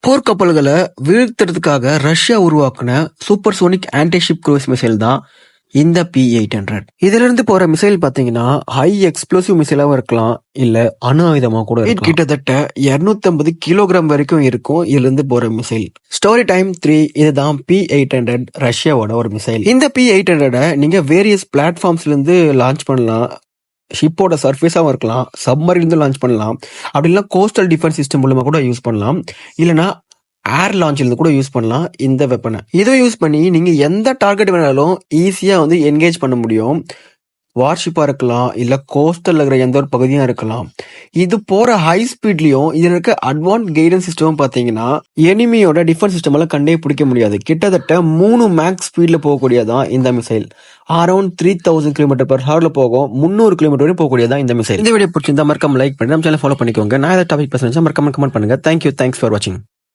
போர்க்கப்பல்களை வீழ்த்துறதுக்காக ரஷ்யா உருவாக்குன supersonic antiship cruise missile தான் இந்த P-800. இதுல இருந்து போற மிசைல் பாத்தீங்கன்னா ஹை எக்ஸ்ப்ளோசிவ் மிசைலாவும் இருக்கலாம், இல்ல அணு ஆயுதமா கூட இருக்கலாம். கிட்டத்தட்ட 250 கிலோகிராம் வரைக்கும் இருக்கும் இதுல இருந்து போற மிசைல். ஸ்டோரி டைம் 3 இதுதான் P-800 ரஷ்யாவோட ஒரு மிசைல். இந்த P-800 நீங்க வேரியஸ் பிளாட்ஃபார்ம்ஸ்ல இருந்து லான்ச் பண்ணலாம். ஷிப்போட சர்ஃபேஸாகவும் இருக்கலாம், சப்மரின்லேருந்து லான்ச் பண்ணலாம், அப்படி இல்லைனா கோஸ்டல் டிஃபென்ஸ் சிஸ்டம் மூலமாக கூட யூஸ் பண்ணலாம், இல்லைனா ஏர் லான்ச்சில் கூட யூஸ் பண்ணலாம் இந்த வெப்பனை. இதை யூஸ் பண்ணி நீங்கள் எந்த டார்கெட் வேணாலும் ஈஸியாக என்கேஜ் பண்ண முடியும். வார்ஷிப்பாக இருக்கலாம், இல்லை கோஸ்டலில் இருக்கிற எந்த ஒரு பகுதியாக இருக்கலாம். இது போகிற ஹை ஸ்பீட்லேயும் இதில் இருக்க அட்வான்ஸ் கைடன்ஸ் சிஸ்டமும் பார்த்தீங்கன்னா எனிமியோட டிஃபென்ஸ் சிஸ்டம் எல்லாம் கண்டே பிடிக்க முடியாது. கிட்டத்தட்ட 3 மேக்ஸ் ஸ்பீடில் போகக்கூடியதான் இந்த மிசைல். அரௌண்ட் 3000 km/h போகும், 300 km வரையும் போகக்கூடியதான் இந்த மிசைல். இந்த வீடியோ பிடிச்சிருந்தா மறக்காம லைக் பண்ணி நம்ம சேனல் ஃபாலோ பண்ணிக்கோங்க. நான் ஏதாவது டாபிக் பேசுறேன் மறக்காம கமெண்ட் பண்ணுங்க. தேங்க்யூ, தேங்க்ஸ் ஃபார் வாட்சிங்.